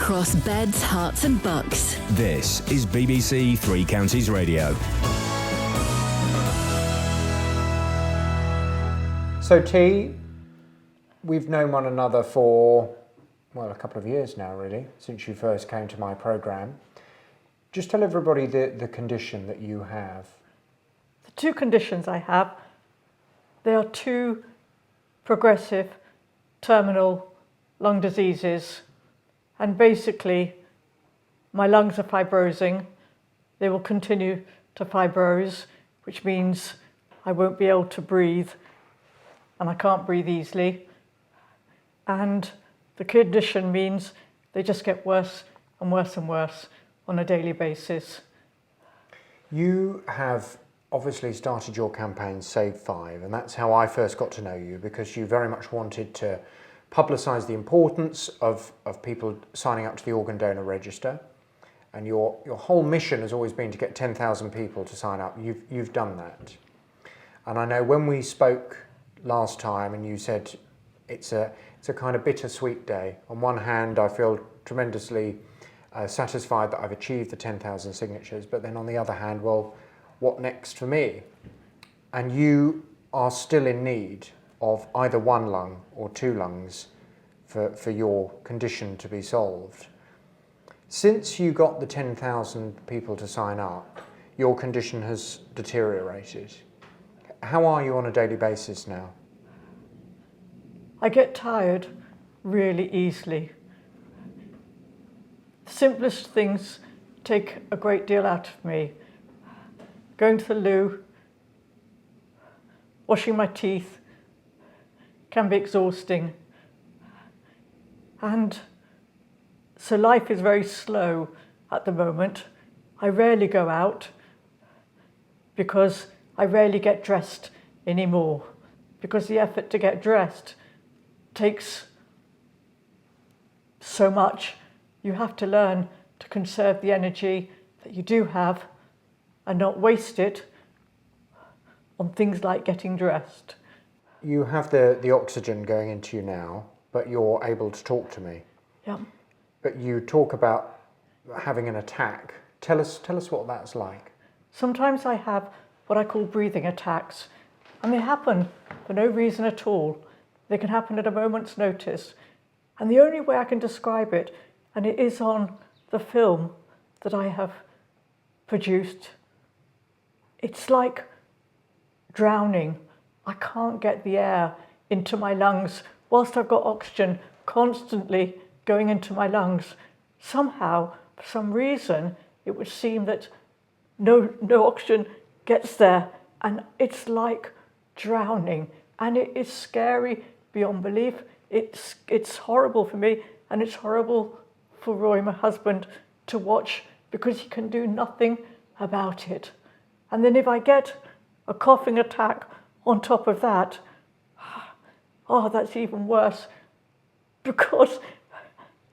across beds, hearts and bucks. This is BBC Three Counties Radio. So T, we've known one another for, well, a couple of years now really, since you first came to my programme. Just tell everybody the condition that you have. The two conditions I have, they are two progressive terminal lung diseases, and basically my lungs are fibrosing. They will continue to fibrose, which means I won't be able to breathe and I can't breathe easily. And the condition means they just get worse and worse and worse on a daily basis. You have obviously started your campaign Save 5, and that's how I first got to know you, because you very much wanted to publicise the importance of people signing up to the organ donor register, and your whole mission has always been to get 10,000 people to sign up. You've done that. And I know when we spoke last time and you said it's a kind of bittersweet day. On one hand, I feel tremendously satisfied that I've achieved the 10,000 signatures, but then on the other hand, well, what next for me? And you are still in need of either one lung or two lungs for your condition to be solved. Since you got the 10,000 people to sign up, your condition has deteriorated. How are you on a daily basis now? I get tired really easily. The simplest things take a great deal out of me. Going to the loo, washing my teeth can be exhausting. And so life is very slow at the moment. I rarely go out because I rarely get dressed anymore, because the effort to get dressed takes so much. You have to learn to conserve the energy that you do have and not waste it on things like getting dressed. You have the oxygen going into you now, but you're able to talk to me. Yeah. But you talk about having an attack. Tell us what that's like. Sometimes I have what I call breathing attacks, and they happen for no reason at all. They can happen at a moment's notice. And the only way I can describe it, and it is on the film that I have produced, it's like drowning. I can't get the air into my lungs whilst I've got oxygen constantly going into my lungs. Somehow, for some reason, it would seem that no oxygen gets there, and it's like drowning, and it is scary beyond belief. It's horrible for me, and it's horrible for Roy, my husband, to watch, because he can do nothing about it. And then if I get a coughing attack on top of that, oh, that's even worse, because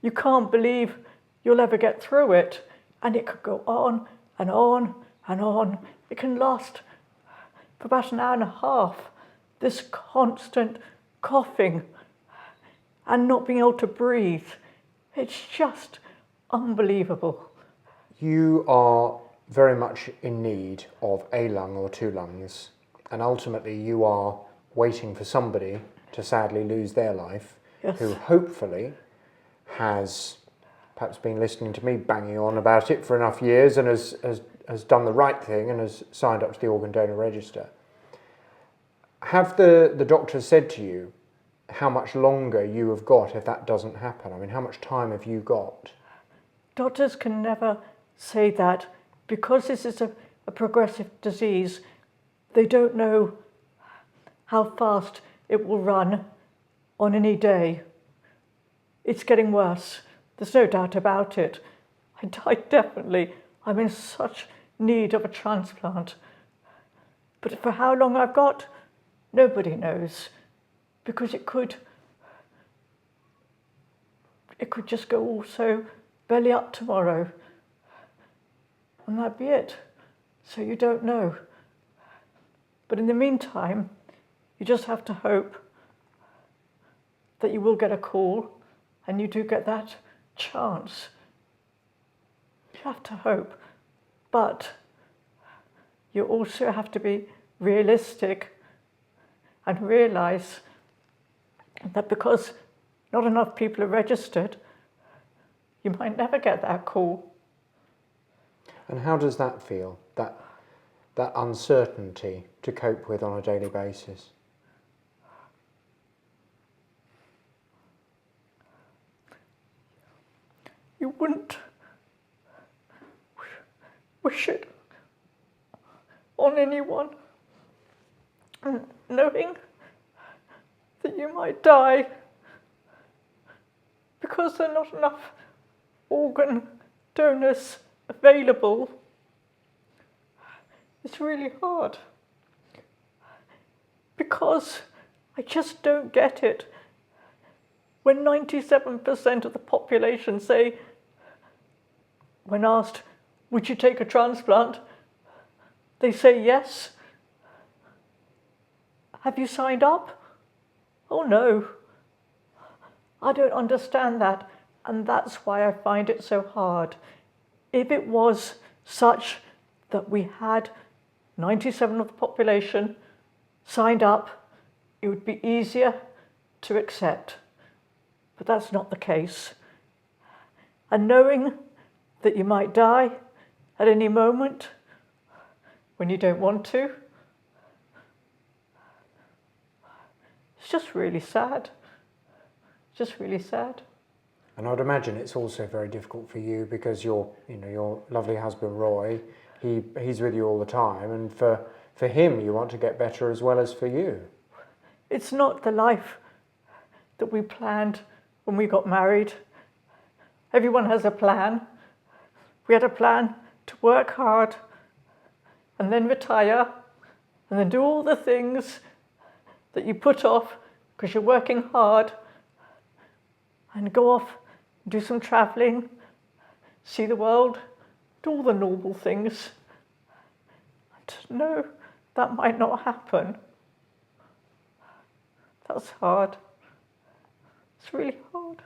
you can't believe you'll ever get through it. And it could go on and on and on. It can last for about an hour and a half, this constant coughing and not being able to breathe. It's just unbelievable. You are very much in need of a lung or two lungs, and ultimately you are waiting for somebody to sadly lose their life, Yes. who hopefully has perhaps been listening to me banging on about it for enough years and has done the right thing and has signed up to the organ donor register. Have the doctors said to you how much longer you have got if that doesn't happen? I mean, how much time have you got? Doctors can never say that, because this is a progressive disease. They don't know how fast it will run on any day. It's getting worse. There's no doubt about it. I'm in such need of a transplant. But for how long I've got, nobody knows, because it could just go also belly up tomorrow, and that'd be it. So you don't know. But in the meantime, you just have to hope that you will get a call, and you do get that chance. You have to hope, but you also have to be realistic and realise that because not enough people are registered, you might never get that call. And how does that feel, that uncertainty to cope with on a daily basis? You wouldn't wish it on anyone, and knowing that you might die because there are not enough organ donors available. It's really hard because I just don't get it. When 97% of the population say, when asked, would you take a transplant? They say yes. Have you signed up? Oh no. I don't understand that, and that's why I find it so hard. If it was such that we had 97% of the population signed up, it would be easier to accept. But that's not the case. And knowing that you might die at any moment when you don't want to, it's just really sad. Just really sad. And I would imagine it's also very difficult for you because your lovely husband Roy, he's with you all the time, and for him you want to get better as well as for you. It's not the life that we planned when we got married. Everyone has a plan. We had a plan to work hard and then retire and then do all the things that you put off because you're working hard, and go off, do some travelling, see the world, do all the normal things. And no, that might not happen. That's hard. It's really hard.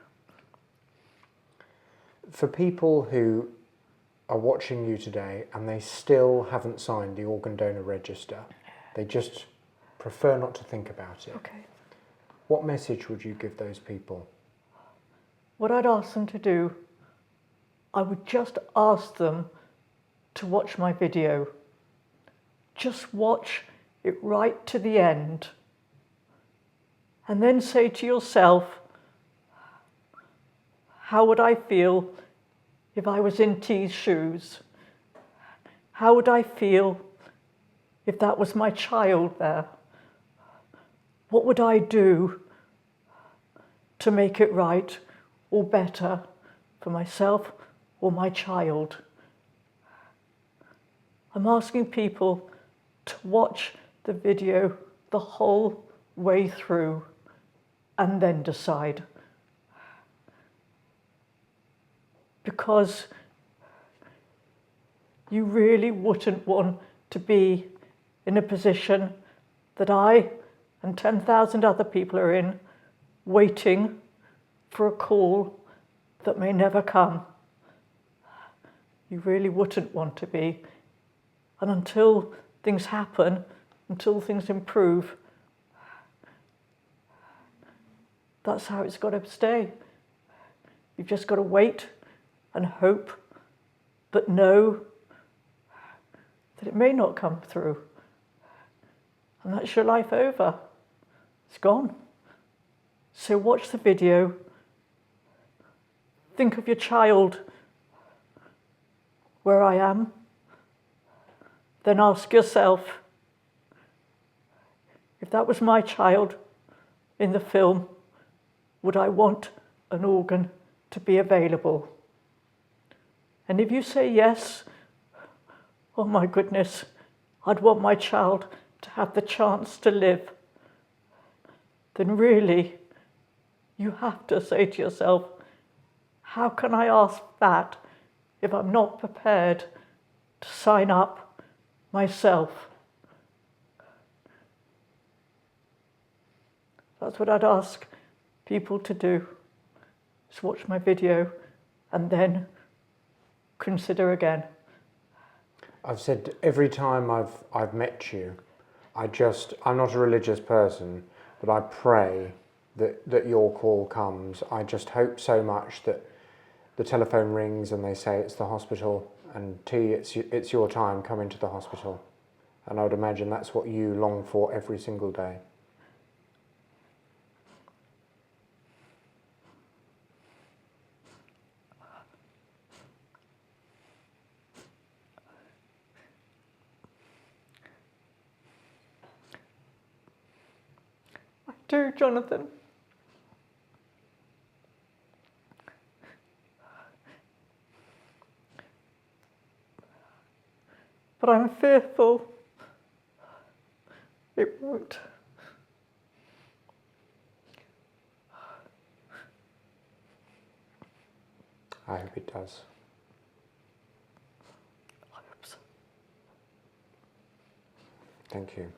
For people who are watching you today and they still haven't signed the organ donor register, they just prefer not to think about it. Okay. What message would you give those people? What I'd ask them to do, I would just ask them to watch my video. Just watch it right to the end. And then say to yourself, how would I feel if I was in T's shoes? How would I feel if that was my child there? What would I do to make it right or better for myself or my child? I'm asking people to watch the video the whole way through and then decide. Because you really wouldn't want to be in a position that I and 10,000 other people are in, waiting for a call that may never come. You really wouldn't want to be. And until things happen, until things improve, that's how it's got to stay. You've just got to wait and hope, but know that it may not come through. And that's your life over. It's gone. So watch the video. Think of your child where I am. Then ask yourself, if that was my child in the film, would I want an organ to be available? And if you say yes, oh my goodness, I'd want my child to have the chance to live, then really you have to say to yourself, how can I ask that if I'm not prepared to sign up myself? That's what I'd ask people to do, is watch my video and then consider again. I've said every time I've met you, I'm not a religious person, but I pray that your call comes. I just hope so much that the telephone rings and they say it's the hospital, and T, it's your time, come into the hospital. And I would imagine that's what you long for every single day. I do, Jonathan. But I'm fearful it won't. I hope it does. I hope so. Thank you.